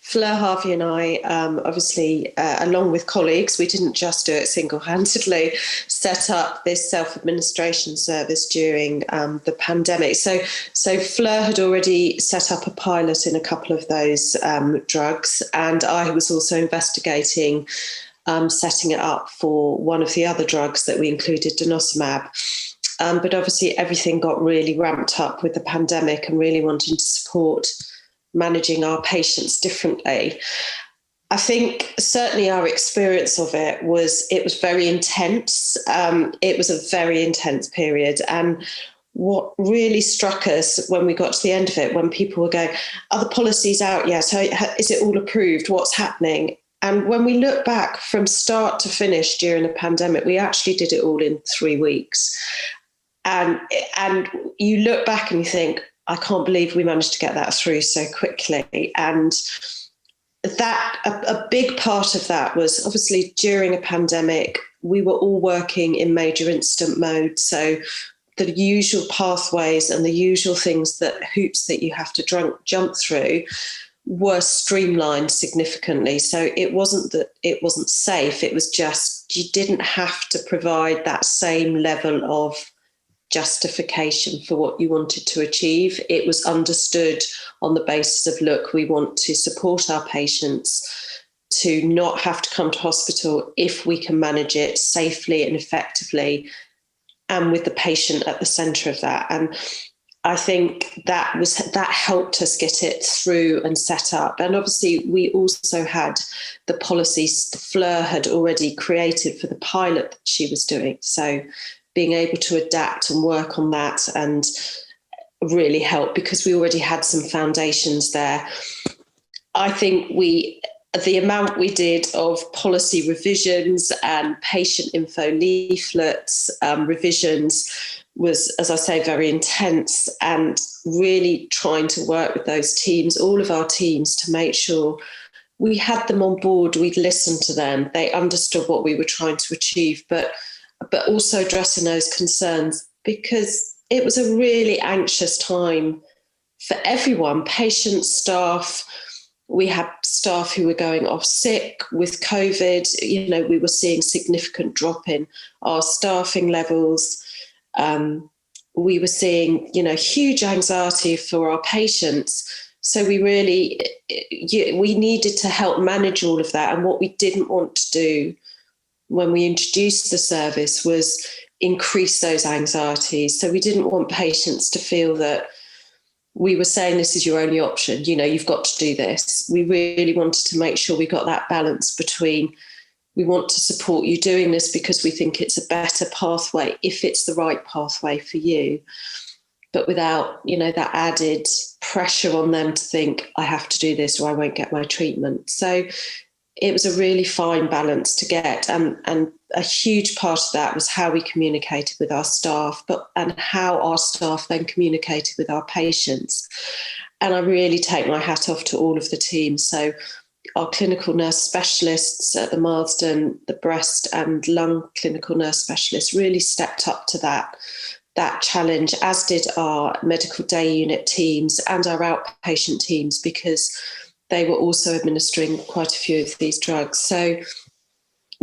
Fleur, Harvey and I, obviously, along with colleagues, we didn't just do it single-handedly, set up this self-administration service during the pandemic. So Fleur had already set up a pilot in a couple of those drugs, and I was also investigating setting it up for one of the other drugs that we included, denosumab. But obviously everything got really ramped up with the pandemic and really wanting to support managing our patients differently. I think certainly our experience of it was very intense. It was a very intense period. And what really struck us when we got to the end of it, when people were going, are the policies out yet? So is it all approved? What's happening? And when we look back from start to finish during the pandemic, we actually did it all in 3 weeks. And you look back and you think, I can't believe we managed to get that through so quickly. And that a big part of that was obviously during a pandemic, we were all working in major incident mode. So the usual pathways and the usual hoops that you have to jump through were streamlined significantly. So it wasn't that it wasn't safe. It was just you didn't have to provide that same level of justification for what you wanted to achieve. It was understood on the basis of, look, we want to support our patients to not have to come to hospital if we can manage it safely and effectively, and with the patient at the centre of that. And I think that helped us get it through and set up. And obviously we also had the policies Fleur had already created for the pilot that she was doing. So being able to adapt and work on that and really helped because we already had some foundations there. I think the amount we did of policy revisions and patient info leaflets revisions was, as I say, very intense, and really trying to work with those teams, all of our teams, to make sure we had them on board, we'd listened to them, they understood what we were trying to achieve, but also addressing those concerns, because it was a really anxious time for everyone, patients, staff. We had staff who were going off sick with COVID. We were seeing significant drop in our staffing levels. We were seeing, huge anxiety for our patients. So we needed to help manage all of that. And what we didn't want to do when we introduced the service was increase those anxieties. So we didn't want patients to feel that we were saying this is your only option, you've got to do this. We really wanted to make sure we got that balance between, we want to support you doing this because we think it's a better pathway if it's the right pathway for you, but without, that added pressure on them to think, I have to do this or I won't get my treatment. So it was a really fine balance to get. And a huge part of that was how we communicated with our staff, and how our staff then communicated with our patients. And I really take my hat off to all of the teams. So our clinical nurse specialists at the Marsden, the breast and lung clinical nurse specialists really stepped up to that challenge, as did our medical day unit teams and our outpatient teams, because they were also administering quite a few of these drugs. So,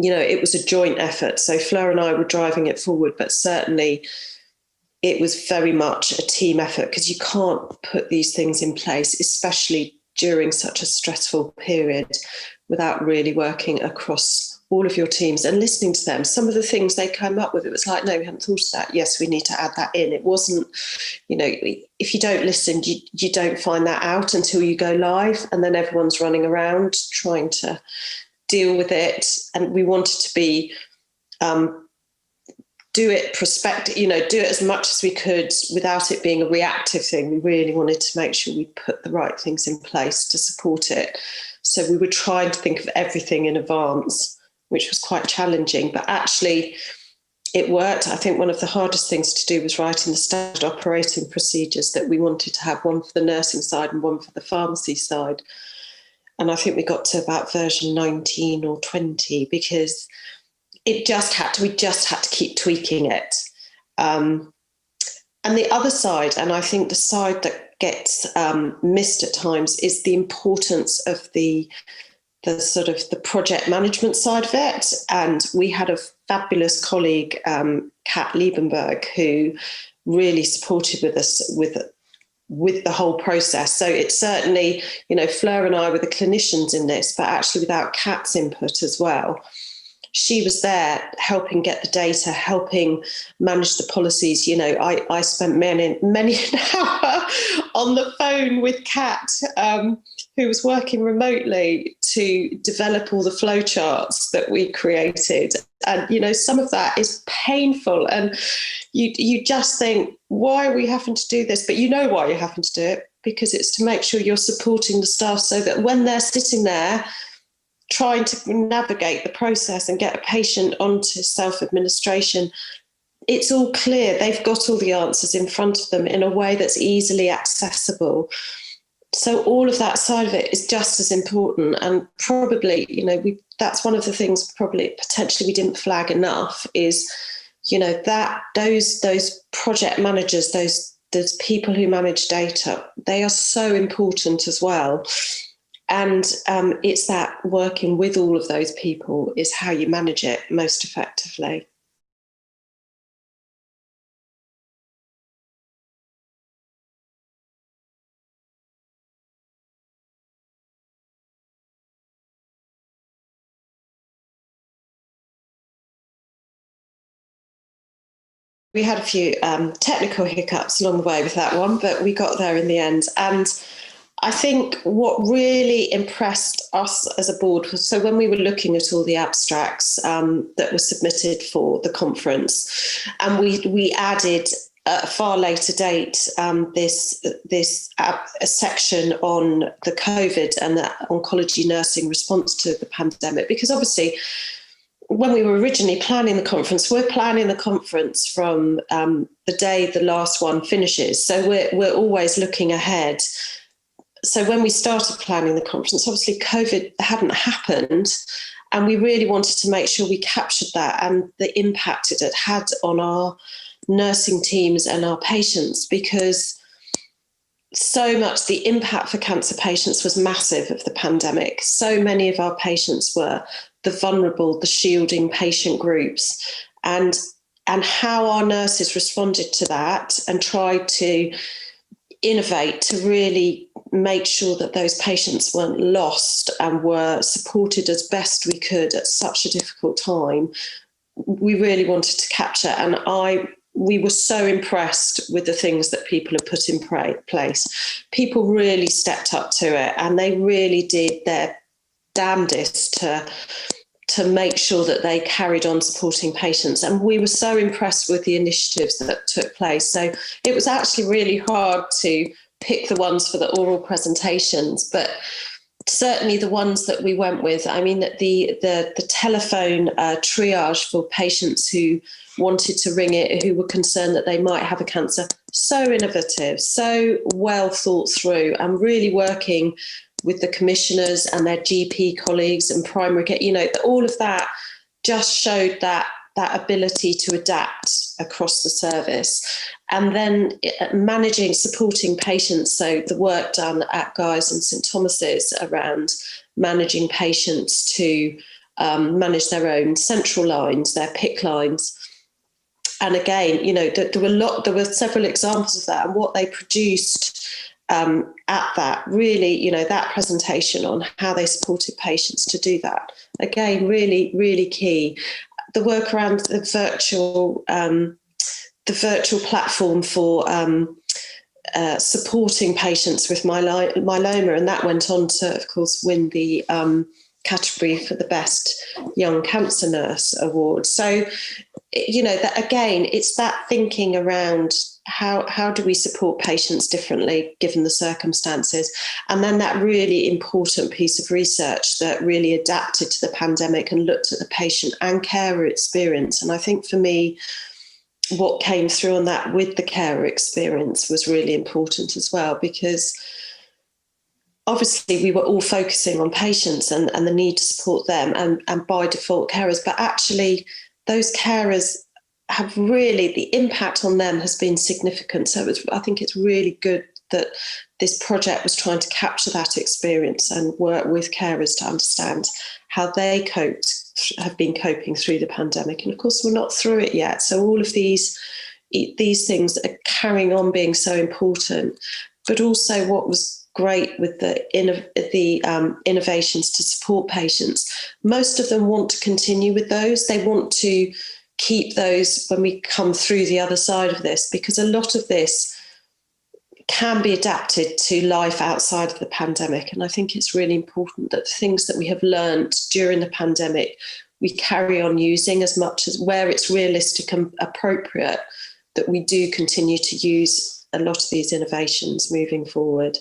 it was a joint effort. So Fleur and I were driving it forward, but certainly it was very much a team effort, because you can't put these things in place, especially during such a stressful period, without really working across all of your teams and listening to them. Some of the things they came up with, it was like, no, we hadn't thought of that. Yes, we need to add that in. It wasn't, if you don't listen, you don't find that out until you go live, and then everyone's running around trying to deal with it. And we wanted to be, do it as much as we could without it being a reactive thing. We really wanted to make sure we put the right things in place to support it. So we were trying to think of everything in advance, which was quite challenging, but actually it worked. I think one of the hardest things to do was writing the standard operating procedures that we wanted to have, one for the nursing side and one for the pharmacy side. And I think we got to about version 19 or 20, because we just had to keep tweaking it. And the other side, and I think the side that gets missed at times is the importance of the sort of the project management side of it. And we had a fabulous colleague, Kat Liebenberg, who really supported with us with the whole process. So it's certainly, Fleur and I were the clinicians in this, but actually without Kat's input as well. She was there helping get the data, helping manage the policies. I spent many an hour on the phone with Kat, who was working remotely to develop all the flowcharts that we created. And, some of that is painful. And you just think, why are we having to do this? But you know why you're having to do it, because it's to make sure you're supporting the staff so that when they're sitting there trying to navigate the process and get a patient onto self-administration, it's all clear. They've got all the answers in front of them in a way that's easily accessible. So all of that side of it is just as important. And probably, that's one of the things probably potentially we didn't flag enough is, that those project managers, those people who manage data, they are so important as well. And it's that working with all of those people is how you manage it most effectively. We had a few technical hiccups along the way with that one, but we got there in the end. And I think what really impressed us as a board was, so when we were looking at all the abstracts that were submitted for the conference, and we added at a far later date this section on the COVID and the oncology nursing response to the pandemic, because obviously when we were originally planning the conference, we're planning the conference from the day the last one finishes. So we're always looking ahead. So when we started planning the conference, obviously COVID hadn't happened, and we really wanted to make sure we captured that and the impact it had on our nursing teams and our patients, because so much the impact for cancer patients was massive of the pandemic. So many of our patients were the vulnerable, the shielding patient groups, and how our nurses responded to that and tried to innovate to really make sure that those patients weren't lost and were supported as best we could at such a difficult time. We really wanted to capture, and we were so impressed with the things that people have put in place. People really stepped up to it, and they really did their damnedest to make sure that they carried on supporting patients. And we were so impressed with the initiatives that took place. So it was actually really hard to pick the ones for the oral presentations, but certainly the ones that we went with, I mean, the telephone triage for patients who wanted to ring it, who were concerned that they might have a cancer, so innovative, so well thought through, and really working with the commissioners and their GP colleagues and primary care, all of that just showed that ability to adapt across the service. And then supporting patients, so the work done at Guy's and St Thomas's around managing patients to manage their own central lines, their PIC lines. And again, there were several examples of that, and what they produced at that, really, that presentation on how they supported patients to do that. Again, really, really key. The work around the virtual platform for supporting patients with myeloma, and that went on to, of course, win the category for the Best Young Cancer Nurse Award. So, that again, it's that thinking around how do we support patients differently given the circumstances, and then that really important piece of research that really adapted to the pandemic and looked at the patient and carer experience. And I think for me, what came through on that with the carer experience was really important as well, because obviously we were all focusing on patients and the need to support them and by default carers, but actually those carers have really, the impact on them has been significant. So I think it's really good that this project was trying to capture that experience and work with carers to understand how they have been coping through the pandemic. And of course, we're not through it yet. So all of these things are carrying on being so important. But also what was great with the innovations to support patients, most of them want to continue with those. They want to keep those when we come through the other side of this, because a lot of this can be adapted to life outside of the pandemic. And I think it's really important that the things that we have learned during the pandemic, we carry on using as much as where it's realistic and appropriate, that we do continue to use a lot of these innovations moving forward.